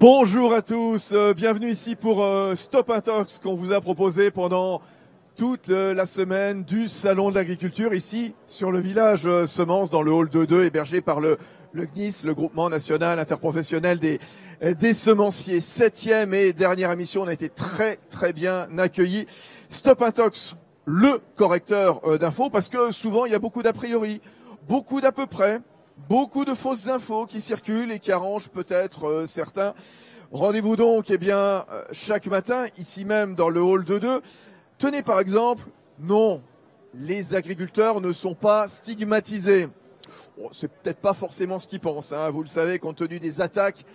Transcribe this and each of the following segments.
Bonjour à tous, bienvenue ici pour Stop and Talks qu'on vous a proposé pendant toute la semaine du Salon de l'Agriculture ici sur le village Semences dans le hall 2.2 hébergé par le GNIS, le groupement national interprofessionnel des semenciers. 7e et dernière émission, on a été très bien accueillis. Stop and Talks, le correcteur d'infos, parce que souvent il y a beaucoup d'a priori, beaucoup d'à peu près, beaucoup de fausses infos qui circulent et qui arrangent peut-être certains. Rendez-vous donc chaque matin, ici même dans le hall 2.2. Tenez par exemple, non, les agriculteurs ne sont pas stigmatisés. Bon, c'est peut-être pas forcément ce qu'ils pensent, hein, vous le savez, compte tenu des attaques,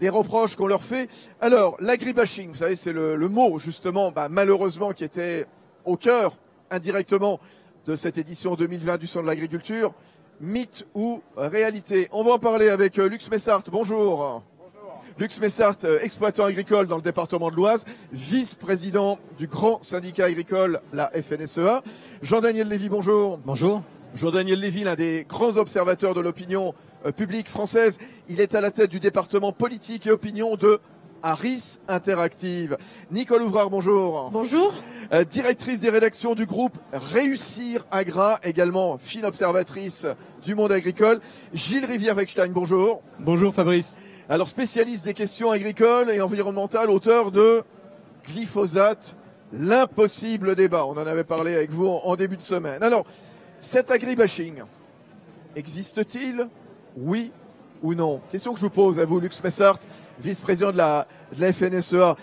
des reproches qu'on leur fait. Alors, l'agribashing, vous savez, c'est le mot justement, malheureusement, qui était au cœur, indirectement, de cette édition 2020 du Salon de l'Agriculture. Mythe ou réalité? On va en parler avec Lux Messart. Bonjour. Bonjour. Lux Messart, exploitant agricole dans le département de l'Oise, vice-président du grand syndicat agricole, la FNSEA. Jean-Daniel Lévy, bonjour. Bonjour. Jean-Daniel Lévy, l'un des grands observateurs de l'opinion publique française. Il est à la tête du département politique et opinion de Harris Interactive. Nicole Ouvrard, bonjour. Bonjour. Directrice des rédactions du groupe Réussir Agra, également fine observatrice du monde agricole. Gilles Rivière-Wechstein, bonjour. Bonjour Fabrice. Alors spécialiste des questions agricoles et environnementales, auteur de Glyphosate, l'impossible débat. On en avait parlé avec vous en début de semaine. Alors, cet agribashing, existe-t-il? Oui ou non? Question que je vous pose à vous, Lux Messart, vice-président de la FNSEA.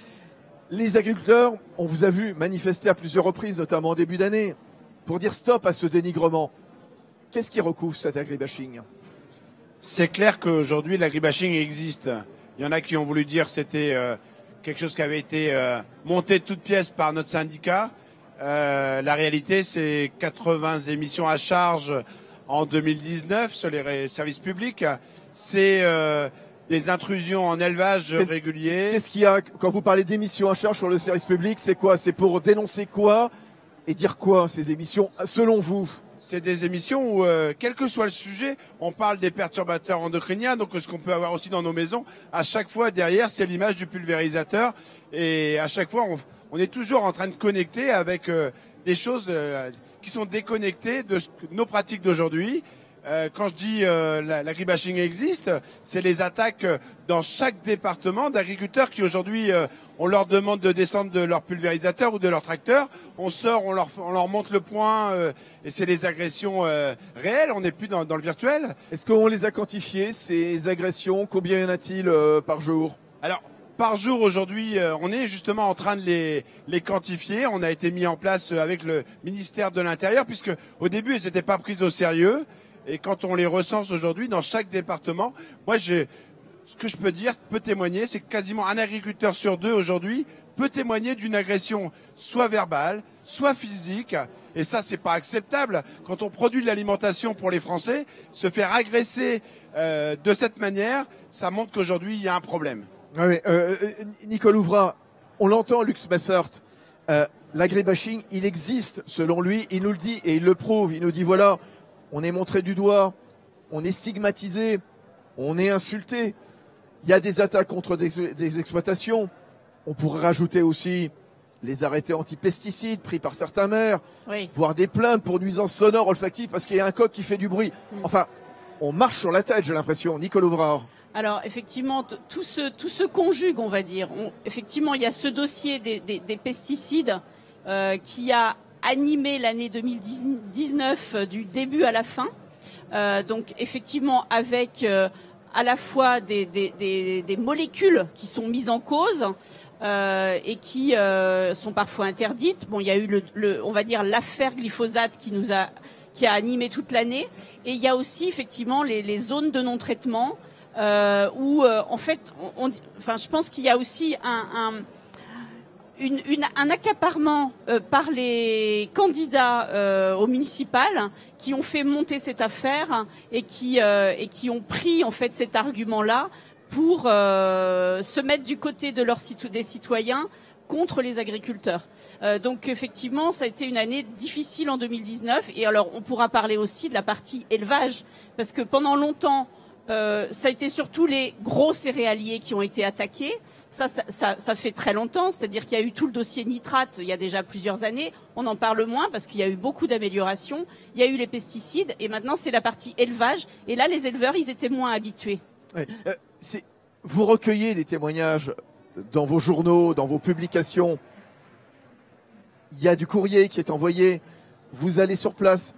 Les agriculteurs, on vous a vu manifester à plusieurs reprises, notamment en début d'année, pour dire stop à ce dénigrement. Qu'est-ce qui recouvre cet agribashing? C'est clair qu'aujourd'hui, l'agribashing existe. Il y en a qui ont voulu dire que c'était quelque chose qui avait été monté de toutes pièces par notre syndicat. La réalité, c'est 80 émissions à charge en 2019 sur les services publics. C'est des intrusions en élevage régulier. Qu'est-ce qu'il y a quand vous parlez d'émissions à charge sur le service public? C'est quoi? C'est pour dénoncer quoi et dire quoi, ces émissions, selon vous? C'est des émissions où, quel que soit le sujet, on parle des perturbateurs endocriniens, donc ce qu'on peut avoir aussi dans nos maisons. À chaque fois, derrière, c'est l'image du pulvérisateur. Et à chaque fois, on est toujours en train de connecter avec des choses qui sont déconnectées de nos pratiques d'aujourd'hui. Quand je dis l'agribashing existe, c'est les attaques dans chaque département d'agriculteurs qui aujourd'hui, on leur demande de descendre de leur pulvérisateur ou de leur tracteur. On sort, on leur montre le point et c'est les agressions réelles. On n'est plus dans le virtuel. Est-ce qu'on les a quantifiées, ces agressions? Combien y en a-t-il par jour? Alors, par jour aujourd'hui, on est justement en train de les quantifier. On a été mis en place avec le ministère de l'Intérieur puisque au début, elles n'étaient pas prises au sérieux. Et quand on les recense aujourd'hui dans chaque département, moi, ce que je peux dire, peut témoigner, c'est que quasiment un agriculteur sur deux aujourd'hui peut témoigner d'une agression soit verbale, soit physique. Et ça, c'est pas acceptable. Quand on produit de l'alimentation pour les Français, se faire agresser de cette manière, ça montre qu'aujourd'hui, il y a un problème. Oui, Nicole Ouvrard, on l'entend, Lux Messart, l'agribashing, il existe, selon lui, il nous le dit et il le prouve. Il nous dit, voilà, on est montré du doigt, on est stigmatisé, on est insulté. Il y a des attaques contre des exploitations. On pourrait rajouter aussi les arrêtés anti-pesticides pris par certains maires, Oui. voire des plaintes pour nuisances sonores, olfactives, parce qu'il y a un coq qui fait du bruit. Enfin, on marche sur la tête, j'ai l'impression. Nicole Ouvrard. Alors effectivement, tout se conjugue, on va dire. Effectivement, il y a ce dossier des pesticides qui a animé l'année 2019 du début à la fin. Donc effectivement, avec à la fois des molécules qui sont mises en cause et qui sont parfois interdites. Bon, il y a eu on va dire l'affaire glyphosate qui a animé toute l'année, et il y a aussi effectivement les zones de non-traitement où en fait, je pense qu'il y a aussi un accaparement par les candidats au municipal qui ont fait monter cette affaire et qui ont pris en fait cet argument-là pour se mettre du côté de des citoyens contre les agriculteurs. Donc effectivement, ça a été une année difficile en 2019. Et alors, on pourra parler aussi de la partie élevage, parce que pendant longtemps, Ça a été surtout les gros céréaliers qui ont été attaqués. Ça fait très longtemps, c'est-à-dire qu'il y a eu tout le dossier nitrate il y a déjà plusieurs années. On en parle moins parce qu'il y a eu beaucoup d'améliorations. Il y a eu les pesticides et maintenant c'est la partie élevage. Et là, les éleveurs, ils étaient moins habitués. Ouais. Vous recueillez des témoignages dans vos journaux, dans vos publications. Il y a du courrier qui est envoyé. Vous allez sur place.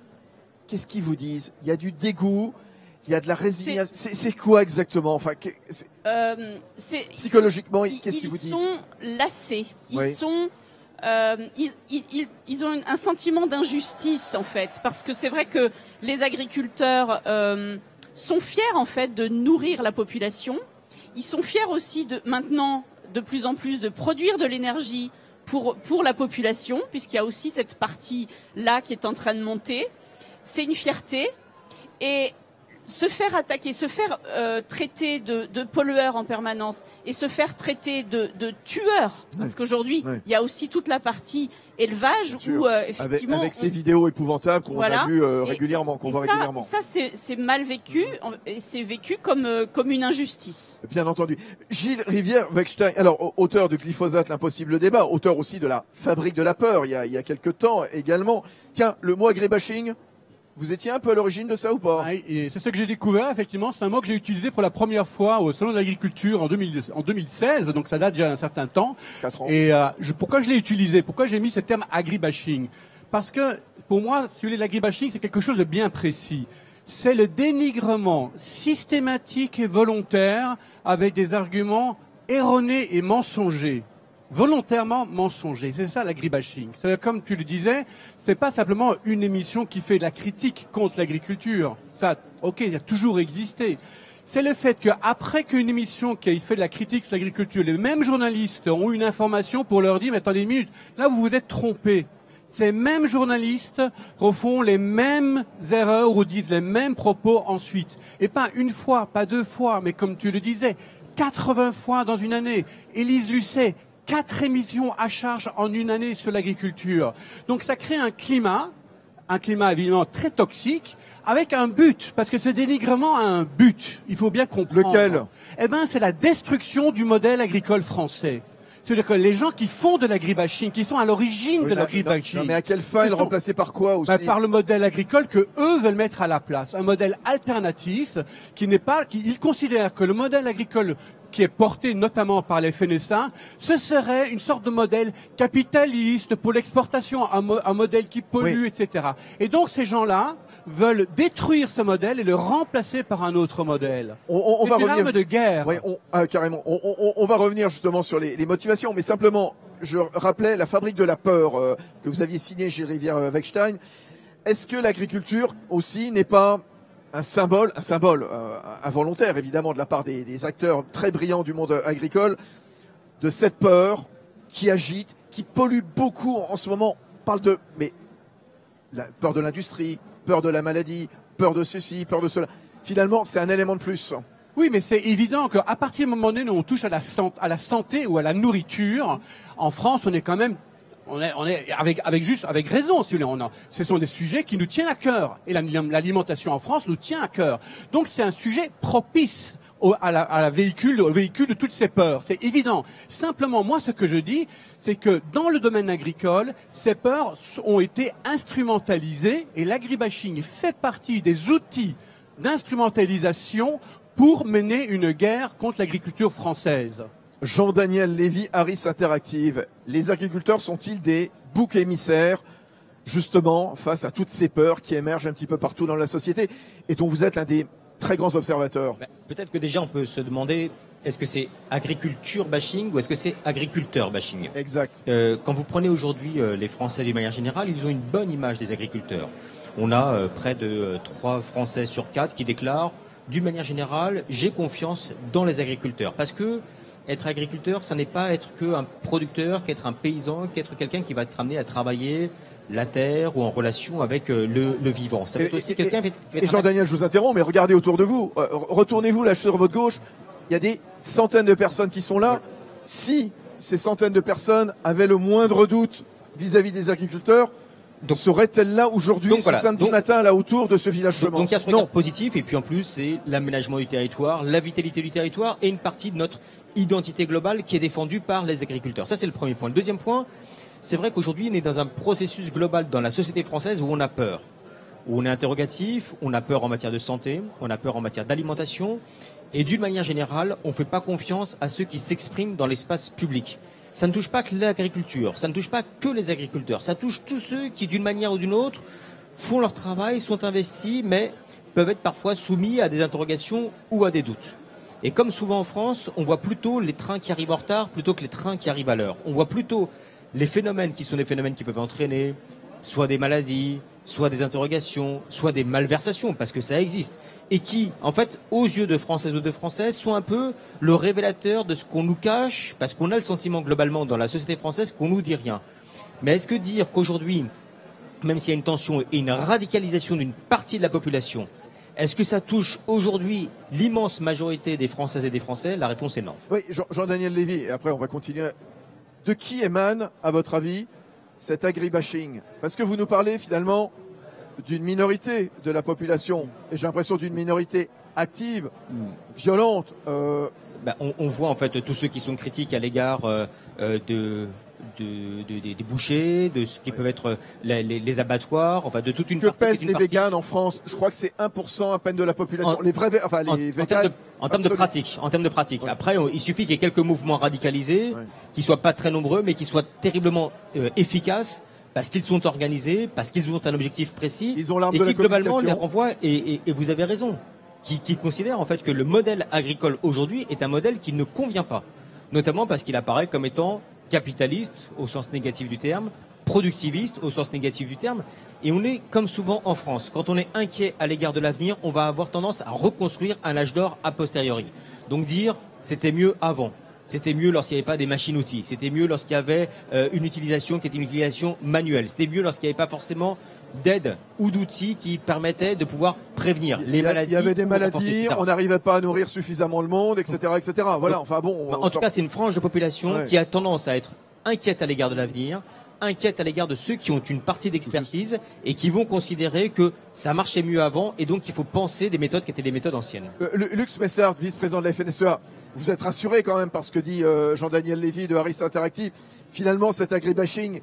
Qu'est-ce qu'ils vous disent? Il y a du dégoût. Il y a de la résignation. C'est quoi exactement? Enfin, psychologiquement, qu'est-ce qu'ils vous disent? Ils sont lassés. Oui. Ils ont un sentiment d'injustice en fait, parce que c'est vrai que les agriculteurs sont fiers en fait de nourrir la population. Ils sont fiers aussi maintenant de plus en plus de produire de l'énergie pour la population, puisqu'il y a aussi cette partie là qui est en train de monter. C'est une fierté et se faire attaquer, se faire traiter de pollueurs en permanence et se faire traiter de tueurs, parce qu'aujourd'hui il y a aussi toute la partie élevage où effectivement avec ces vidéos épouvantables qu'on a vues régulièrement, qu'on voit régulièrement. Ça c'est mal vécu et c'est vécu comme une injustice. Bien entendu. Gilles Rivière-Wechstein, alors auteur de Glyphosate, l'impossible débat, auteur aussi de la Fabrique de la peur il y a quelques temps également. Tiens, le mot agribashing, vous étiez un peu à l'origine de ça ou pas? C'est ce que j'ai découvert, effectivement. C'est un mot que j'ai utilisé pour la première fois au Salon de l'Agriculture en 2016, donc ça date déjà un certain temps. 4 ans. Et pourquoi je l'ai utilisé? Pourquoi j'ai mis ce terme agribashing? Parce que, pour moi, l'agribashing, c'est quelque chose de bien précis. C'est le dénigrement systématique et volontaire avec des arguments erronés et mensongers. Volontairement mensonger. C'est ça l'agribashing. Comme tu le disais, c'est pas simplement une émission qui fait de la critique contre l'agriculture. Ça, ok, il a toujours existé. C'est le fait qu'après qu'une émission qui a fait de la critique sur l'agriculture, les mêmes journalistes ont eu une information pour leur dire, mais attendez une minute, là vous vous êtes trompés. Ces mêmes journalistes refont les mêmes erreurs ou disent les mêmes propos ensuite. Et pas une fois, pas 2 fois, mais comme tu le disais, 80 fois dans une année. Élise Lucet, 4 émissions à charge en une année sur l'agriculture. Donc ça crée un climat évidemment très toxique, avec un but, parce que ce dénigrement a un but, il faut bien comprendre. Lequel? Eh ben, c'est la destruction du modèle agricole français. C'est-à-dire que les gens qui font de l'agribashing, qui sont à l'origine de l'agribashing... Non, mais à quelle fin le remplacer par quoi aussi? Par le modèle agricole que eux veulent mettre à la place. Un modèle alternatif ils considèrent que le modèle agricole qui est porté notamment par les FNSA, ce serait une sorte de modèle capitaliste pour l'exportation, un modèle qui pollue, etc. Et donc ces gens-là veulent détruire ce modèle et le remplacer par un autre modèle. On va revenir. C'est une arme de guerre. Oui, carrément. On va revenir justement sur les motivations, mais simplement, je rappelais la Fabrique de la peur que vous aviez signée chez Rivière-Wechstein. Est-ce que l'agriculture aussi n'est pas un symbole involontaire évidemment de la part des acteurs très brillants du monde agricole, de cette peur qui agite, qui pollue beaucoup en ce moment? On parle mais la peur de l'industrie, peur de la maladie, peur de ceci, peur de cela. Finalement, c'est un élément de plus. Oui, mais c'est évident qu'à partir du moment donné où on touche à la santé ou à la nourriture, en France, on est quand même on est avec raison, si vous voulez. Ce sont des sujets qui nous tiennent à cœur. Et l'alimentation en France nous tient à cœur. Donc c'est un sujet propice au véhicule de toutes ces peurs. C'est évident. Simplement, moi, ce que je dis, c'est que dans le domaine agricole, ces peurs ont été instrumentalisées et l'agribashing fait partie des outils d'instrumentalisation pour mener une guerre contre l'agriculture française. Jean-Daniel Lévy, Harris Interactive. Les agriculteurs sont-ils des boucs émissaires, justement, face à toutes ces peurs qui émergent un petit peu partout dans la société et dont vous êtes l'un des très grands observateurs? Peut-être que déjà on peut se demander, est-ce que c'est agriculture bashing ou est-ce que c'est agriculteur bashing? Exact. Quand vous prenez aujourd'hui les Français d'une manière générale, ils ont une bonne image des agriculteurs. On a près de 3 Français sur 4 qui déclarent, d'une manière générale, j'ai confiance dans les agriculteurs. Parce que être agriculteur, ça n'est pas être qu'un producteur, qu'être un paysan, qu'être quelqu'un qui va être amené à travailler la terre ou en relation avec le vivant. Ça peut être aussi quelqu'un... Et Jean-Daniel, je vous interromps, mais regardez autour de vous. Retournez-vous là sur votre gauche. Il y a des centaines de personnes qui sont là. Si ces centaines de personnes avaient le moindre doute vis-à-vis des agriculteurs, Donc serait-elle là aujourd'hui, ce samedi matin, là autour de ce village Semence? Donc il y a ce regard positif, et puis en plus c'est l'aménagement du territoire, la vitalité du territoire et une partie de notre identité globale qui est défendue par les agriculteurs. Ça c'est le premier point. Le deuxième point, c'est vrai qu'aujourd'hui on est dans un processus global dans la société française où on a peur, où on est interrogatif, on a peur en matière de santé, on a peur en matière d'alimentation, et d'une manière générale, on ne fait pas confiance à ceux qui s'expriment dans l'espace public. Ça ne touche pas que l'agriculture, ça ne touche pas que les agriculteurs, ça touche tous ceux qui, d'une manière ou d'une autre, font leur travail, sont investis, mais peuvent être parfois soumis à des interrogations ou à des doutes. Et comme souvent en France, on voit plutôt les trains qui arrivent en retard plutôt que les trains qui arrivent à l'heure. On voit plutôt les phénomènes qui sont des phénomènes qui peuvent entraîner soit des maladies, soit des interrogations, soit des malversations, parce que ça existe, et qui, en fait, aux yeux de Françaises ou de Français, sont un peu le révélateur de ce qu'on nous cache, parce qu'on a le sentiment globalement dans la société française qu'on nous dit rien. Mais est-ce que dire qu'aujourd'hui, même s'il y a une tension et une radicalisation d'une partie de la population, est-ce que ça touche aujourd'hui l'immense majorité des Françaises et des Français? La réponse est non. Oui, Jean-Daniel Lévy, et après on va continuer. De qui émane, à votre avis, cet agribashing? Parce que vous nous parlez finalement d'une minorité de la population, et j'ai l'impression d'une minorité active, violente. On voit en fait tous ceux qui sont critiques à l'égard des bouchers, de ce qui peuvent être les abattoirs, enfin de toute une partie. Que pèsent les véganes en France? Je crois que c'est 1% à peine de la population. Les vrais, les véganes. En termes de pratique. Ouais. Après, il suffit qu'il y ait quelques mouvements radicalisés, qui soient pas très nombreux, mais qui soient terriblement efficaces, parce qu'ils sont organisés, parce qu'ils ont un objectif précis, ils ont l'arme et de la qui globalement communication. les renvoient. Et vous avez raison, qui considèrent en fait que le modèle agricole aujourd'hui est un modèle qui ne convient pas, notamment parce qu'il apparaît comme étant capitaliste au sens négatif du terme, productiviste au sens négatif du terme, et on est comme souvent en France. Quand on est inquiet à l'égard de l'avenir, on va avoir tendance à reconstruire un âge d'or a posteriori. Donc dire c'était mieux avant, c'était mieux lorsqu'il n'y avait pas des machines-outils, c'était mieux lorsqu'il y avait une utilisation qui était une utilisation manuelle, c'était mieux lorsqu'il n'y avait pas forcément d'aide ou d'outils qui permettaient de pouvoir prévenir les maladies. Il y avait des maladies, on n'arrivait pas à nourrir suffisamment le monde, etc., etc. Voilà, enfin bon. En tout cas, c'est une frange de population qui a tendance à être inquiète à l'égard de l'avenir, inquiète à l'égard de ceux qui ont une partie d'expertise et qui vont considérer que ça marchait mieux avant et donc il faut penser des méthodes qui étaient des méthodes anciennes. Lux Messard, vice-président de la FNSEA, vous êtes rassuré quand même par ce que dit Jean-Daniel Lévy de Harris Interactive. Finalement, cet agribashing,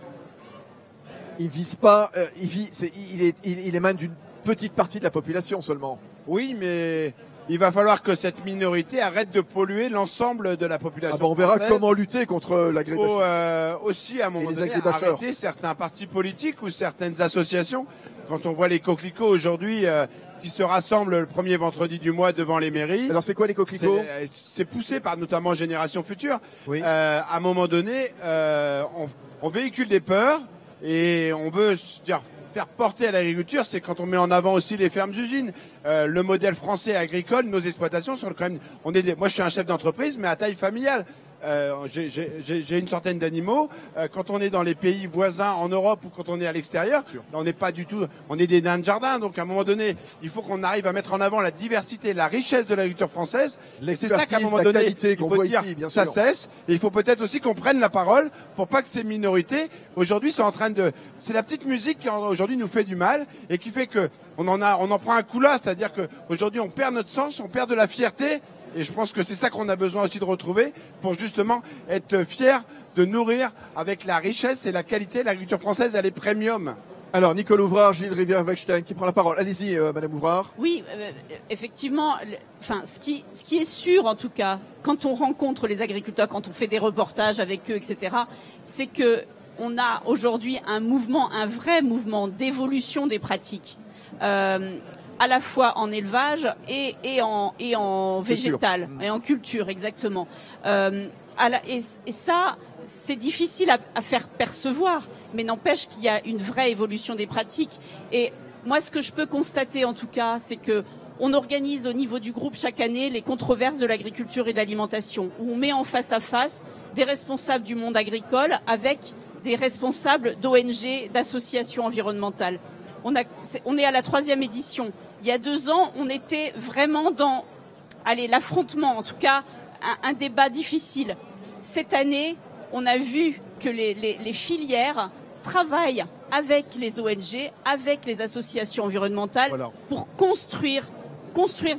il vise pas, il émane d'une petite partie de la population seulement. Oui, mais il va falloir que cette minorité arrête de polluer l'ensemble de la population. On verra française. comment lutter contre l'agribashing. Aussi, à un moment donné, arrêter certains partis politiques ou certaines associations. Quand on voit les coquelicots aujourd'hui qui se rassemblent le premier vendredi du mois devant les mairies. Alors c'est quoi les coquelicots? C'est poussé par notamment Génération Future. Oui. À un moment donné, on véhicule des peurs et on veut dire faire porter à l'agriculture, c'est quand on met en avant aussi les fermes-usines. Le modèle français agricole, nos exploitations sont quand même. Moi, je suis un chef d'entreprise, mais à taille familiale. J'ai une centaine d'animaux. Quand on est dans les pays voisins en Europe ou quand on est à l'extérieur, on n'est pas du tout. On est des nains de jardin. Donc, à un moment donné, il faut qu'on arrive à mettre en avant la diversité, la richesse de l'agriculture française. C'est ça qu'à un moment donné, il faut dire ça cesse. Et il faut peut-être aussi qu'on prenne la parole pour pas que ces minorités aujourd'hui sont en train de. C'est la petite musique qui aujourd'hui nous fait du mal et qui fait que on en prend un coup là. C'est-à-dire que aujourd'hui on perd notre sens, on perd de la fierté. Et je pense que c'est ça qu'on a besoin aussi de retrouver pour justement être fier de nourrir avec la richesse et la qualité. L'agriculture française, elle est premium. Alors, Nicole Ouvrard, Gilles Rivière-Wechstein qui prend la parole. Allez-y, Madame Ouvrard. Oui, effectivement, ce qui est sûr, en tout cas, quand on rencontre les agriculteurs, quand on fait des reportages avec eux, etc., c'est que on a aujourd'hui un vrai mouvement d'évolution des pratiques. À la fois en élevage et en végétal et en culture, exactement. Et ça, c'est difficile à faire percevoir, mais n'empêche qu'il y a une vraie évolution des pratiques. Et moi, ce que je peux constater, en tout cas, c'est que on organise au niveau du groupe chaque année les controverses de l'agriculture et de l'alimentation, où on met en face à face des responsables du monde agricole avec des responsables d'ONG, d'associations environnementales. On est à la 3e édition. Il y a 2 ans, on était vraiment dans l'affrontement, en tout cas un débat difficile. Cette année, on a vu que les filières travaillent avec les ONG, avec les associations environnementales, Voilà. pour construire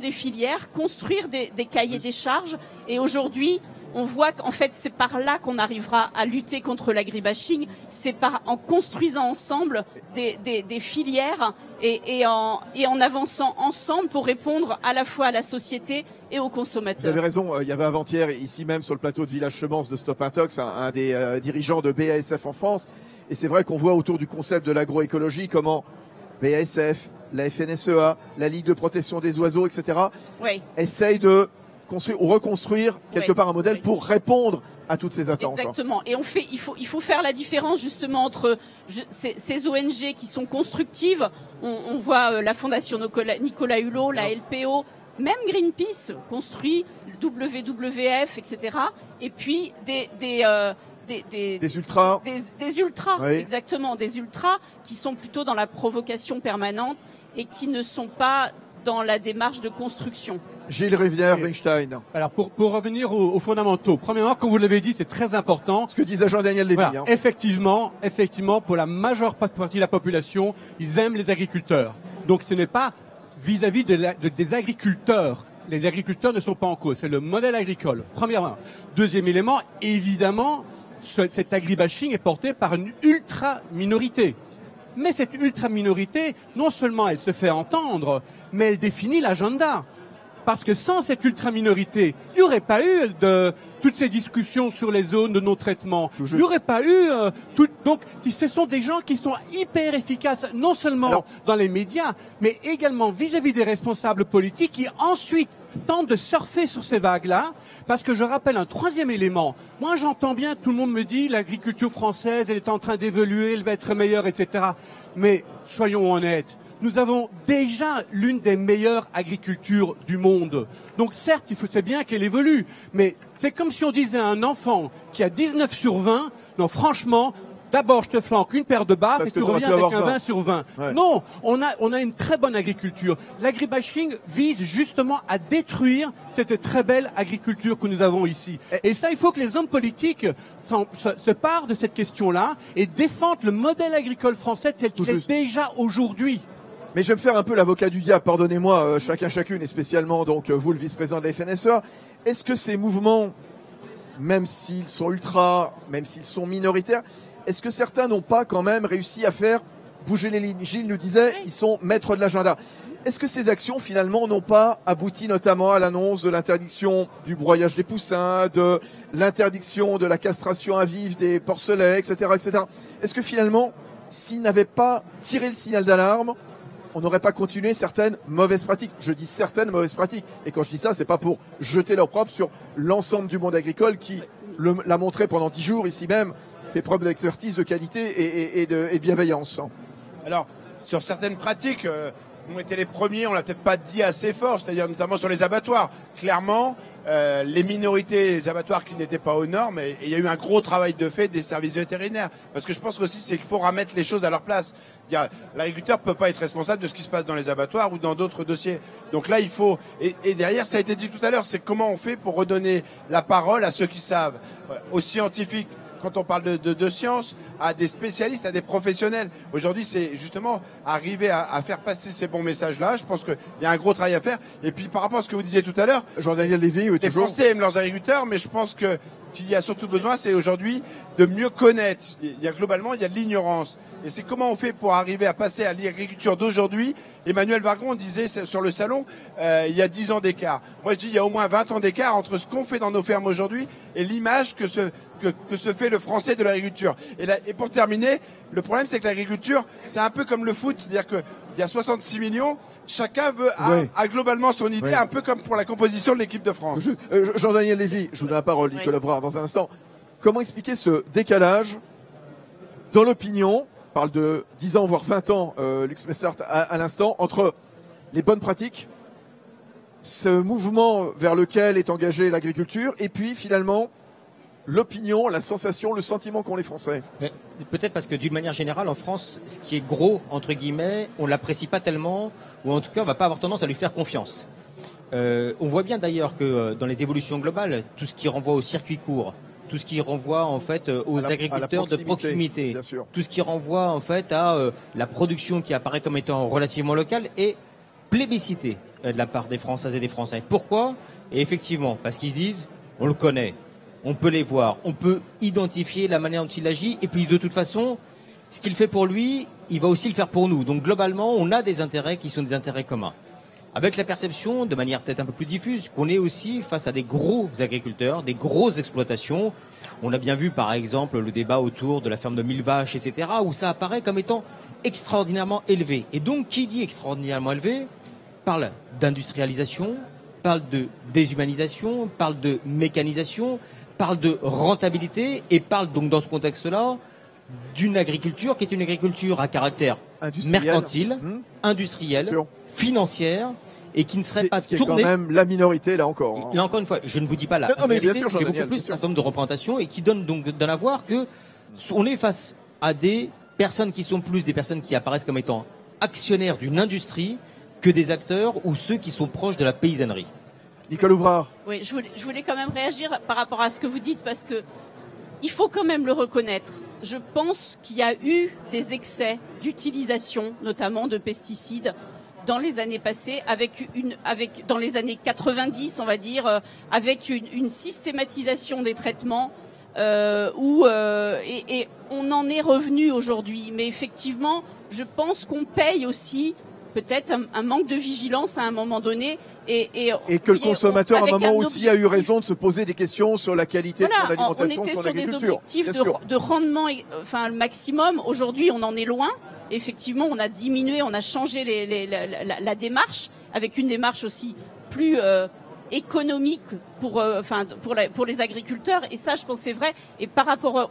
des filières, construire des cahiers des charges. Et aujourd'hui, on voit qu'en fait, c'est par là qu'on arrivera à lutter contre l'agribashing. C'est en construisant ensemble des filières et en avançant ensemble pour répondre à la fois à la société et aux Vous consommateurs. avez raison, il y avait avant-hier, ici même sur le plateau de Village Semence de Stop Intox, un des dirigeants de BASF en France. Et c'est vrai qu'on voit autour du concept de l'agroécologie comment BASF, la FNSEA, la Ligue de protection des oiseaux, etc. Oui. essayent de construire ou reconstruire quelque Oui. part un modèle Oui. pour répondre à toutes ces attentes. Exactement. Et il faut faire la différence justement entre ces ONG qui sont constructives. On voit la Fondation Nicolas Hulot, la LPO, même Greenpeace construit, WWF, etc. Et puis des ultras. Des ultras, Oui. exactement, des ultras qui sont plutôt dans la provocation permanente et qui ne sont pas dans la démarche de construction. Gilles Rivière-Weinstein. Alors pour revenir aux fondamentaux, premièrement, comme vous l'avez dit, c'est très important. Ce que disait Jean-Daniel Lévy. Voilà, effectivement, pour la majeure partie de la population, ils aiment les agriculteurs. Donc ce n'est pas vis-à-vis des agriculteurs. Les agriculteurs ne sont pas en cause. C'est le modèle agricole. Premièrement. Deuxième élément, évidemment, cet agribashing est porté par une ultra-minorité. Mais cette ultra-minorité, non seulement elle se fait entendre, mais elle définit l'agenda. Parce que sans cette ultra-minorité, il n'y aurait pas eu toutes ces discussions sur les zones de non-traitement. Il n'y aurait pas eu donc, ce sont des gens qui sont hyper efficaces, non seulement dans les médias, mais également vis-à-vis des responsables politiques qui ensuite tentent de surfer sur ces vagues-là. Parce que je rappelle un troisième élément. Moi, j'entends bien, tout le monde me dit, l'agriculture française, elle est en train d'évoluer, elle va être meilleure, etc. Mais soyons honnêtes. Nous avons déjà l'une des meilleures agricultures du monde. Donc certes, c'est bien qu'elle évolue, mais c'est comme si on disait à un enfant qui a 19 sur 20, non franchement, d'abord je te flanque une paire de baffes et tu reviens avec un 20 sur 20. Ouais. Non, on a une très bonne agriculture. L'agribashing vise justement à détruire cette très belle agriculture que nous avons ici. Et ça, il faut que les hommes politiques se parent de cette question-là et défendent le modèle agricole français tel qu'il est déjà aujourd'hui. Mais je vais me faire un peu l'avocat du diable, pardonnez-moi, chacune, et spécialement donc vous, le vice-président de la FNSEA. Est-ce que ces mouvements, même s'ils sont ultra, même s'ils sont minoritaires, est-ce que certains n'ont pas quand même réussi à faire bouger les lignes? Gilles nous disait, ils sont maîtres de l'agenda. Est-ce que ces actions, finalement, n'ont pas abouti notamment à l'annonce de l'interdiction du broyage des poussins, de l'interdiction de la castration à vif des porcelets, etc., etc. Est-ce que finalement, s'ils n'avaient pas tiré le signal d'alarme, on n'aurait pas continué certaines mauvaises pratiques. Je dis certaines mauvaises pratiques. Et quand je dis ça, c'est pas pour jeter l'opprobre sur l'ensemble du monde agricole qui l'a montré pendant 10 jours ici même, fait preuve d'expertise, de qualité et de bienveillance. Alors, sur certaines pratiques, on était les premiers, on l'a peut-être pas dit assez fort, c'est-à-dire notamment sur les abattoirs. Clairement, les minorités, les abattoirs qui n'étaient pas aux normes, et il y a eu un gros travail de fait des services vétérinaires. Parce que je pense aussi c'est qu'il faut remettre les choses à leur place. L'agriculteur peut pas être responsable de ce qui se passe dans les abattoirs ou dans d'autres dossiers. Donc là, il faut... Et derrière, ça a été dit tout à l'heure, c'est comment on fait pour redonner la parole à ceux qui savent, aux scientifiques. Quand on parle de science, à des spécialistes, à des professionnels. Aujourd'hui, c'est justement arriver à faire passer ces bons messages-là. Je pense qu'il y a un gros travail à faire. Et puis, par rapport à ce que vous disiez tout à l'heure, Jean-Daniel Lévy, oui, les Français aiment leurs agriculteurs, mais je pense que ce qu'il y a surtout besoin, c'est aujourd'hui de mieux connaître. Globalement, il y a de l'ignorance. Et c'est comment on fait pour arriver à passer à l'agriculture d'aujourd'hui. Emmanuel Vargon disait sur le salon, il y a 10 ans d'écart. Moi, je dis il y a au moins 20 ans d'écart entre ce qu'on fait dans nos fermes aujourd'hui et l'image que se fait le français de l'agriculture. Et pour terminer, le problème, c'est que l'agriculture, c'est un peu comme le foot. C'est-à-dire qu'il y a 66 millions, chacun a globalement son idée, un peu comme pour la composition de l'équipe de France. Jean-Daniel Lévy, je vous donne la parole, Nicolas Vrard, dans un instant. Comment expliquer ce décalage dans l'opinion? On parle de 10 ans, voire 20 ans, Lux Messart, à l'instant, entre les bonnes pratiques, ce mouvement vers lequel est engagée l'agriculture, et puis finalement, l'opinion, la sensation, le sentiment qu'ont les Français. Peut-être parce que d'une manière générale, en France, ce qui est gros, entre guillemets, on l'apprécie pas tellement, ou en tout cas, on va pas avoir tendance à lui faire confiance. On voit bien d'ailleurs que dans les évolutions globales, tout ce qui renvoie au circuit court, tout ce qui renvoie en fait aux agriculteurs de proximité, bien sûr. tout ce qui renvoie en fait à la production qui apparaît comme étant relativement locale est plébiscité de la part des Françaises et des Français. Pourquoi? Et effectivement, parce qu'ils se disent, on le connaît, on peut les voir, on peut identifier la manière dont il agit, et puis de toute façon, ce qu'il fait pour lui, il va aussi le faire pour nous. Donc globalement, on a des intérêts qui sont des intérêts communs. Avec la perception, de manière peut-être un peu plus diffuse, qu'on est aussi face à des gros agriculteurs, des grosses exploitations. On a bien vu par exemple le débat autour de la ferme de 1000 vaches, etc., où ça apparaît comme étant extraordinairement élevé. Et donc, qui dit extraordinairement élevé parle d'industrialisation, parle de déshumanisation, parle de mécanisation, parle de rentabilité et parle donc dans ce contexte-là d'une agriculture qui est une agriculture à caractère mercantile, industrielle, financière et qui ne serait pas tournée. Qui est quand même la minorité là encore. Hein. Là encore une fois, je ne vous dis pas la mais bien sûr, mais beaucoup plus un certain nombre de représentations et qui donne donc à voir que on est face à des personnes qui sont plus des personnes qui apparaissent comme étant actionnaires d'une industrie que des acteurs ou ceux qui sont proches de la paysannerie. Nicole Ouvrard. Oui, je voulais quand même réagir par rapport à ce que vous dites parce que il faut quand même le reconnaître. Je pense qu'il y a eu des excès d'utilisation, notamment de pesticides, dans les années passées, dans les années 90, on va dire, avec une systématisation des traitements et on en est revenu aujourd'hui. Mais effectivement, je pense qu'on paye aussi peut-être un manque de vigilance à un moment donné. Et que le consommateur, à un moment aussi, a eu raison de se poser des questions sur la qualité de son alimentation, de son agriculture. On était sur des objectifs de rendement, enfin le maximum. Aujourd'hui, on en est loin. Effectivement, on a diminué, on a changé la démarche, avec une démarche aussi plus économique pour les agriculteurs. Et ça, je pense, c'est vrai. Et par rapport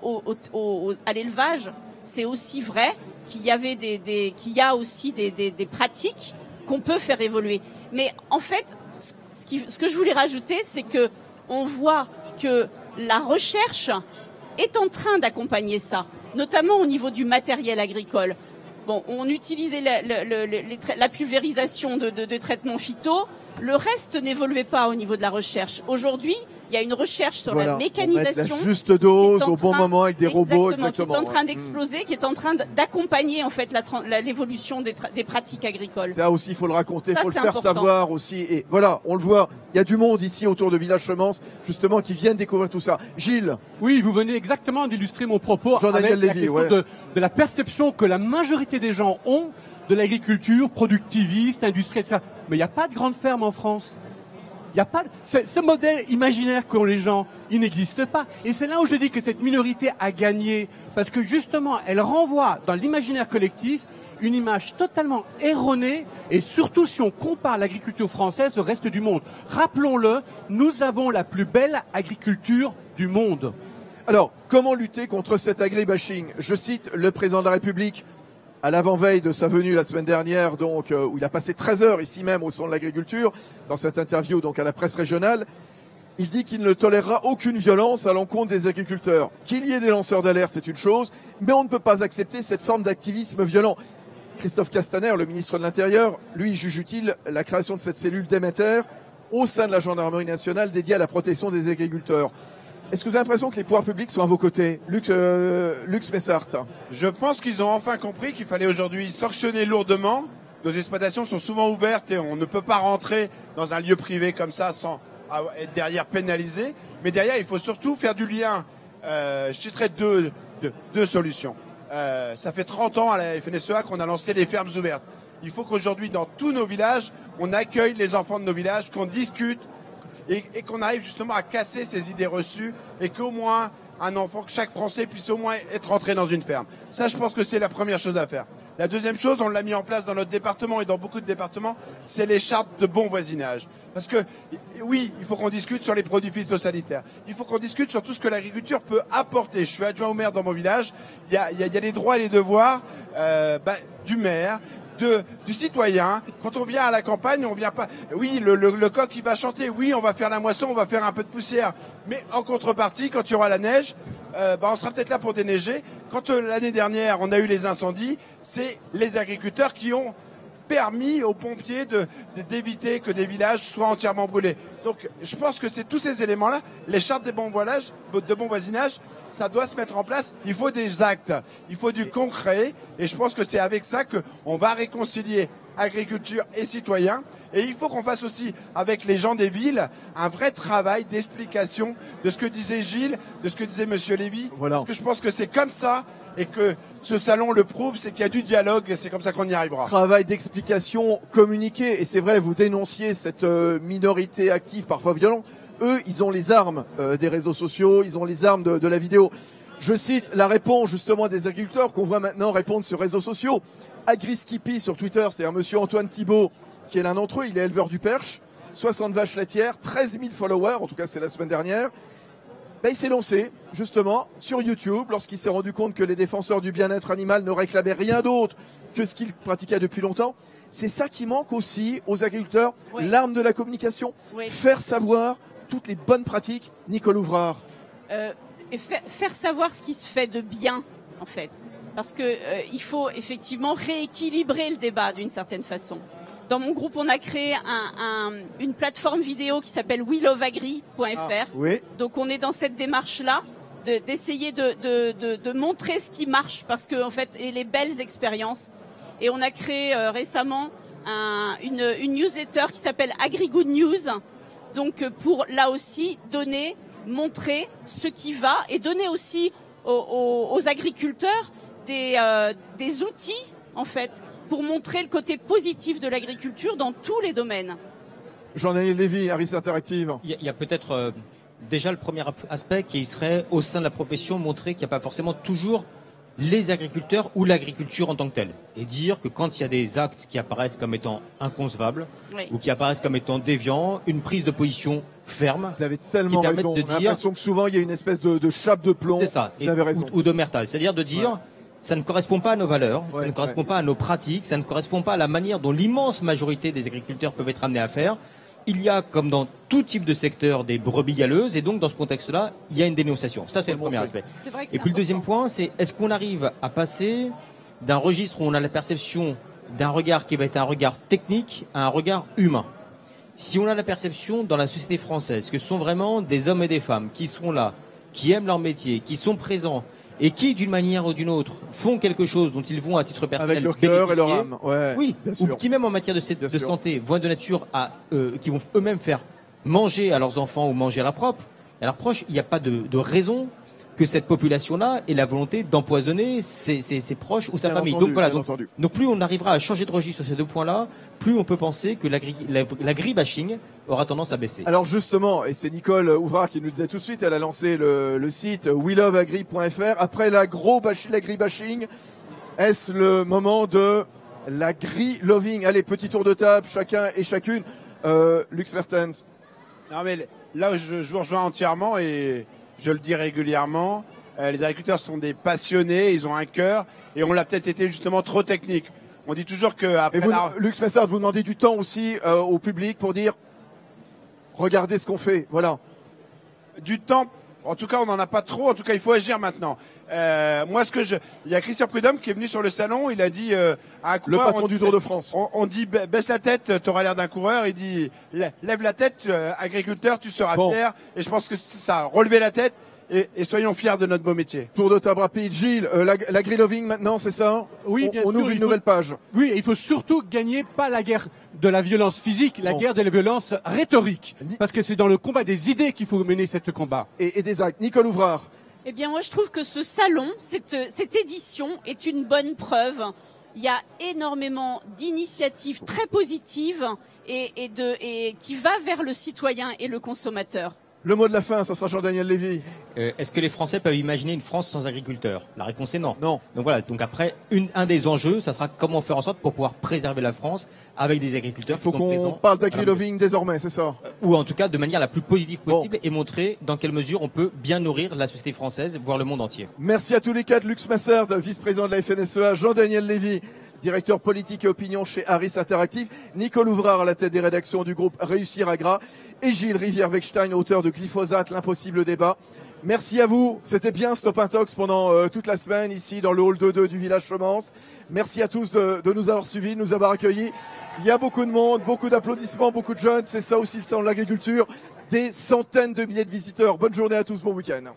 à l'élevage, c'est aussi vrai qu'il y a aussi des pratiques qu'on peut faire évoluer. Mais en fait, ce que je voulais rajouter, c'est que on voit que la recherche est en train d'accompagner ça, notamment au niveau du matériel agricole. Bon, on utilisait la pulvérisation de traitements phyto. Le reste n'évoluait pas au niveau de la recherche. Aujourd'hui, il y a une recherche sur la mécanisation. La juste dose au bon moment avec des robots, exactement. Qui est en train d'exploser, qui est en train d'accompagner en fait l'évolution des pratiques agricoles. Ça aussi, il faut le raconter, il faut le faire savoir aussi. Et voilà, on le voit, il y a du monde ici autour de Village Semence, justement, qui viennent découvrir tout ça. Gilles. Oui, vous venez exactement d'illustrer mon propos Jean-Daniel avec Lévy, la question de la perception que la majorité des gens ont de l'agriculture productiviste, industrielle, etc. Mais il n'y a pas de grandes fermes en France. Il n'y a pas ce modèle imaginaire qu'ont les gens, il n'existe pas. Et c'est là où je dis que cette minorité a gagné, parce que justement, elle renvoie dans l'imaginaire collectif une image totalement erronée, et surtout si on compare l'agriculture française au reste du monde. Rappelons-le, nous avons la plus belle agriculture du monde. Alors, comment lutter contre cet agribashing? Je cite le président de la République à l'avant-veille de sa venue la semaine dernière, donc où il a passé 13 heures ici même au salon de l'agriculture, dans cette interview donc à la presse régionale. Il dit qu'il ne tolérera aucune violence à l'encontre des agriculteurs. Qu'il y ait des lanceurs d'alerte, c'est une chose, mais on ne peut pas accepter cette forme d'activisme violent. Christophe Castaner, le ministre de l'Intérieur, lui juge utile la création de cette cellule Déméter au sein de la gendarmerie nationale dédiée à la protection des agriculteurs. Est-ce que vous avez l'impression que les pouvoirs publics sont à vos côtés, Lux Messart? Je pense qu'ils ont enfin compris qu'il fallait aujourd'hui sanctionner lourdement. Nos exploitations sont souvent ouvertes et on ne peut pas rentrer dans un lieu privé comme ça sans être derrière pénalisé. Mais derrière, il faut surtout faire du lien. Je citerai deux solutions. Ça fait 30 ans à la FNSEA qu'on a lancé les fermes ouvertes. Il faut qu'aujourd'hui, dans tous nos villages, on accueille les enfants de nos villages, qu'on discute, et qu'on arrive justement à casser ces idées reçues et qu'au moins un enfant, que chaque Français puisse au moins être rentré dans une ferme. Ça, je pense que c'est la première chose à faire. La deuxième chose, on l'a mis en place dans notre département et dans beaucoup de départements, c'est les chartes de bon voisinage. Parce que, oui, il faut qu'on discute sur les produits phytosanitaires. Il faut qu'on discute sur tout ce que l'agriculture peut apporter. Je suis adjoint au maire dans mon village. Il y a les droits et les devoirs du maire, du citoyen. Quand on vient à la campagne, on vient pas. Oui, le coq il va chanter. Oui, on va faire la moisson, on va faire un peu de poussière. Mais en contrepartie, quand il y aura la neige, on sera peut-être là pour déneiger. Quand l'année dernière, on a eu les incendies, c'est les agriculteurs qui ont permis aux pompiers d'éviter que des villages soient entièrement brûlés. Donc je pense que c'est tous ces éléments-là, les chartes de bon voisinage, ça doit se mettre en place. Il faut des actes, il faut du concret, et je pense que c'est avec ça qu'on va réconcilier agriculture et citoyens. Et il faut qu'on fasse aussi, avec les gens des villes, un vrai travail d'explication de ce que disait Gilles, de ce que disait Monsieur Lévy. Voilà. Parce que je pense que c'est comme ça, et que ce salon le prouve, c'est qu'il y a du dialogue, et c'est comme ça qu'on y arrivera. Travail d'explication, communiqué, et c'est vrai, vous dénonciez cette minorité active, parfois violente. Eux, ils ont les armes des réseaux sociaux, ils ont les armes de la vidéo. Je cite la réponse justement des agriculteurs qu'on voit maintenant répondre sur réseaux sociaux. AgriSkippy sur Twitter, c'est un monsieur Antoine Thibault, qui est l'un d'entre eux, il est éleveur du Perche, 60 vaches laitières, 13 000 followers, en tout cas c'est la semaine dernière. Ben, il s'est lancé justement sur YouTube lorsqu'il s'est rendu compte que les défenseurs du bien-être animal ne réclamaient rien d'autre que ce qu'ils pratiquaient depuis longtemps. C'est ça qui manque aussi aux agriculteurs, oui. L'arme de la communication, Oui. faire savoir toutes les bonnes pratiques. Nicole Ouvrard. Et faire savoir ce qui se fait de bien, en fait. Parce que il faut effectivement rééquilibrer le débat d'une certaine façon. Dans mon groupe, on a créé une plateforme vidéo qui s'appelle weloveagri.fr. Ah, oui. Donc on est dans cette démarche-là, d'essayer de montrer ce qui marche, parce que en fait, et les belles expériences. Et on a créé récemment une newsletter qui s'appelle AgriGood News. Donc pour là aussi montrer ce qui va, et donner aussi aux agriculteurs des outils en fait pour montrer le côté positif de l'agriculture dans tous les domaines. Jean-Daniel Lévy, Harris Interactive. Il y a peut-être déjà le premier aspect qui serait au sein de la profession montrer qu'il n'y a pas forcément toujours les agriculteurs ou l'agriculture en tant que telle, et dire que quand il y a des actes qui apparaissent comme étant inconcevables, Oui. ou qui apparaissent comme étant déviants, une prise de position ferme. Vous avez tellement Qui permettent raison. de On a dire- l'impression que souvent il y a une espèce de chape de plomb. C'est ça. Vous avez raison. Ou d'omerta. C'est-à-dire de dire, ça ne correspond pas à nos valeurs, Ouais, ça ne correspond pas à nos pratiques, ça ne correspond pas à la manière dont l'immense majorité des agriculteurs peuvent être amenés à faire. Il y a, comme dans tout type de secteur, des brebis galeuses, et donc dans ce contexte-là, il y a une dénonciation. Ça, c'est le premier aspect. C'est vrai que Et c'est puis le deuxième important. point, c'est est-ce qu'on arrive à passer d'un registre où on a la perception d'un regard qui va être un regard technique à un regard humain. Si on a la perception dans la société française que ce sont vraiment des hommes et des femmes qui sont là, qui aiment leur métier, qui sont présents et qui, d'une manière ou d'une autre, font quelque chose dont ils vont à titre personnel Avec leur cœur et leur bénéficier, âme. Ouais, oui, bien ou sûr. qui même en matière de Bien sûr. santé vont être de nature à qui vont eux-mêmes faire manger à leurs enfants ou manger à leurs proches, il n'y a pas de raison que cette population-là ait la volonté d'empoisonner ses proches ou sa Bien famille. entendu, Donc voilà, bien donc, entendu. donc plus on arrivera à changer de registre sur ces deux points-là, plus on peut penser que l'agribashing aura tendance à baisser. Alors justement, et c'est Nicole Ouvrard qui nous disait tout de suite, elle a lancé le site weloveagri.fr. Après l'agribashing, est-ce le moment de l'agri-loving? Allez, petit tour de table, chacun et chacune. Lux Mertens. Non mais là je vous rejoins entièrement, et je le dis régulièrement, les agriculteurs sont des passionnés, ils ont un cœur, et on l'a peut-être été justement trop technique. On dit toujours que Et après vous, Lux Mertens, vous demandez du temps aussi au public pour dire regardez ce qu'on fait. Voilà. du temps, en tout cas on n'en a pas trop, en tout cas il faut agir maintenant. Moi il y a Christian Prudhomme qui est venu sur le salon, il a dit à un Le coureur, patron du Tour de France. on dit baisse la tête, t'auras l'air d'un coureur. Il dit lève la tête, agriculteur, tu seras Bon. fier. Et je pense que c'est ça, relever la tête et soyons fiers de notre beau métier. Tour de table rapide. Gilles, l'agri-loving maintenant, c'est ça? Oui, bien on sûr, ouvre il une faut- nouvelle page. Oui, et il faut surtout gagner pas la guerre de la violence physique, la Bon. guerre de la violence rhétorique. Ni- Parce que c'est dans le combat des idées qu'il faut mener ce combat. Et des actes. Nicole Ouvrard. Eh bien, moi, je trouve que ce salon, cette édition est une bonne preuve. Il y a énormément d'initiatives très positives et qui va vers le citoyen et le consommateur. Le mot de la fin, ça sera Jean-Daniel Lévy. Est-ce que les Français peuvent imaginer une France sans agriculteurs? La réponse est non. Non. Donc voilà, donc après, un des enjeux, ça sera comment faire en sorte pour pouvoir préserver la France avec des agriculteurs Il faut qui sont qu'on présents. parle d'agri-loving désormais, c'est ça? Ou en tout cas de manière la plus positive possible et montrer dans quelle mesure on peut bien nourrir la société française, voire le monde entier. Merci à tous les quatre. Lux Massard, vice-président de la FNSEA, Jean-Daniel Lévy, directeur politique et opinion chez Harris Interactive, Nicole Ouvrard à la tête des rédactions du groupe Réussir Agra et Gilles Rivière-Wechstein, auteur de Glyphosate, l'impossible débat. Merci à vous, c'était bien Stop Intox pendant toute la semaine ici dans le hall 2-2 du village Chemance. Merci à tous de nous avoir suivis, de nous avoir accueillis. Il y a beaucoup de monde, beaucoup d'applaudissements, beaucoup de jeunes, c'est ça aussi le salon de l'agriculture. Des centaines de milliers de visiteurs. Bonne journée à tous, bon week-end.